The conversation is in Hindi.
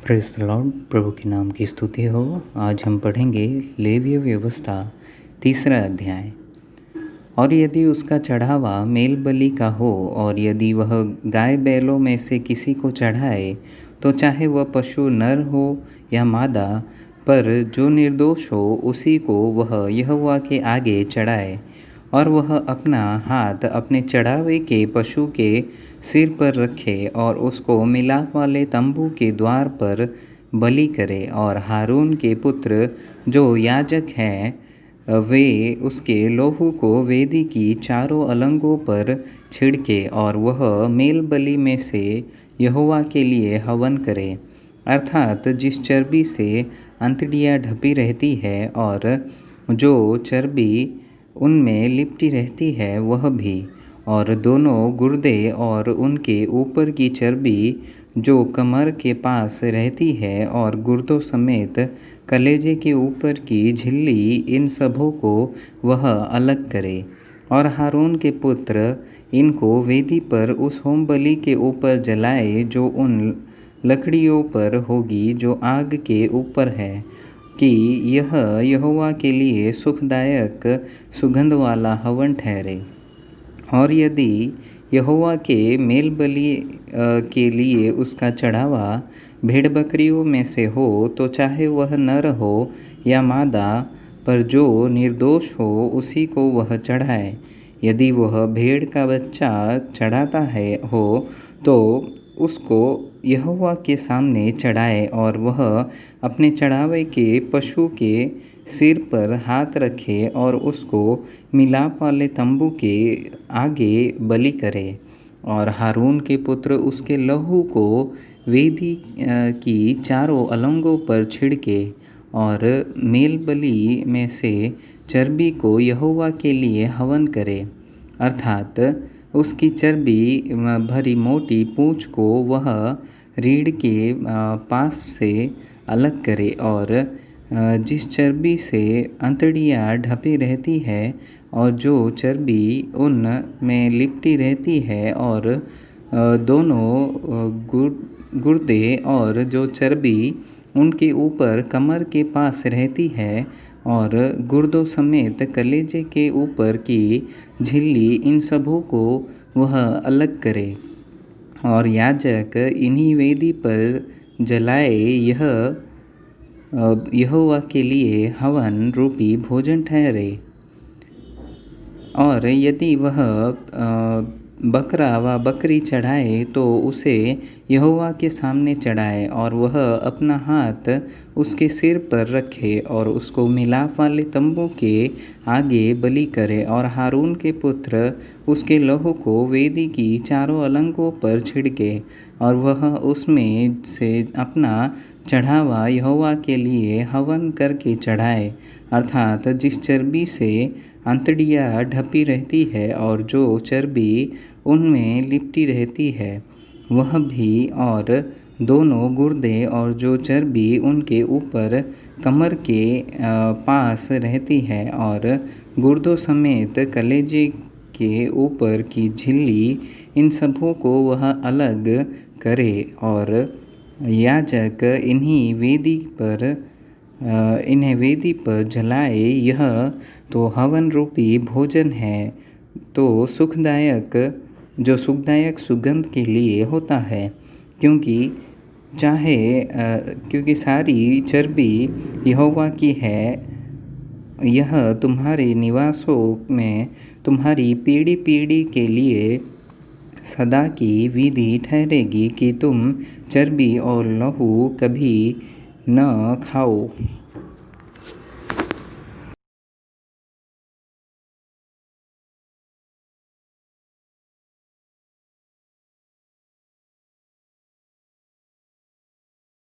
Praise the Lord. प्रभु के नाम की स्तुति हो। आज हम पढ़ेंगे लेवीय व्यवस्था तीसरा अध्याय। और यदि उसका चढ़ावा मेल बलि का हो और यदि वह गाय बैलों में से किसी को चढ़ाए, तो चाहे वह पशु नर हो या मादा, पर जो निर्दोष हो उसी को वह यहोवा के आगे चढ़ाए। और वह अपना हाथ अपने चढ़ावे के पशु के सिर पर रखे और उसको मिलाप वाले तंबू के द्वार पर बलि करे। और हारून के पुत्र जो याजक हैं वे उसके लोहू को वेदी की चारों अलंगों पर छिड़के और वह मेल बलि में से यहोवा के लिए हवन करे, अर्थात जिस चर्बी से अंतड़ियाँ ढपी रहती है और जो चर्बी उनमें लिपटी रहती है वह भी, और दोनों गुर्दे और उनके ऊपर की चर्बी जो कमर के पास रहती है और गुर्दों समेत कलेजे के ऊपर की झिल्ली, इन सबों को वह अलग करे। और हारून के पुत्र इनको वेदी पर उस होम बलि के ऊपर जलाए जो उन लकड़ियों पर होगी जो आग के ऊपर है, कि यह यहोवा के लिए सुखदायक सुगंध वाला हवन ठहरे। और यदि यहोवा के मेल बलि के लिए उसका चढ़ावा भेड़ बकरियों में से हो, तो चाहे वह नर हो या मादा, पर जो निर्दोष हो उसी को वह चढ़ाए। यदि वह भेड़ का बच्चा चढ़ाता हो तो उसको यहोवा के सामने चढ़ाए, और वह अपने चढ़ावे के पशु के सिर पर हाथ रखे और उसको मिलाप वाले तंबू के आगे बलि करे। और हारून के पुत्र उसके लहू को वेदी की चारों अलंगों पर छिड़के और मेल बलि में से चर्बी को यहोवा के लिए हवन करे, अर्थात उसकी चर्बी भरी मोटी पूँछ को वह रीढ़ के पास से अलग करे। और जिस चर्बी से अंतड़ियाँ ढपी रहती है और जो चर्बी उन में लिपटी रहती है, और दोनों गुर्दे और जो चर्बी उनके ऊपर कमर के पास रहती है और गुर्दों समेत कलेजे के ऊपर की झिल्ली, इन सबों को वह अलग करे। और याजक इन्हीं वेदी पर जलाए। यह यहोवा के लिए हवन रूपी भोजन ठहरे। और यदि वह बकरा व बकरी चढ़ाए तो उसे यहोवा के सामने चढ़ाए, और वह अपना हाथ उसके सिर पर रखे और उसको मिलाप वाले तंबू के आगे बलि करे। और हारून के पुत्र उसके लहू को वेदी की चारों अलंगों पर छिड़के, और वह उसमें से अपना चढ़ावा यहोवा के लिए हवन करके चढ़ाए, अर्थात जिस चर्बी से अंतड़ियाँ ढपी रहती है और जो चर्बी उनमें लिपटी रहती है वह भी, और दोनों गुर्दे और जो चर्बी उनके ऊपर कमर के पास रहती है और गुर्दों समेत कलेजे के ऊपर की झिल्ली, इन सबों को वह अलग करे। और याजक इन्हें वेदी पर जलाए। यह तो हवन रूपी भोजन है, तो सुखदायक सुगंध के लिए होता है, क्योंकि सारी चर्बी यहोवा की है। यह तुम्हारे निवासों में तुम्हारी पीढ़ी पीढ़ी के लिए सदा की विधि ठहरेगी कि तुम चर्बी और लहू कभी न खाओ।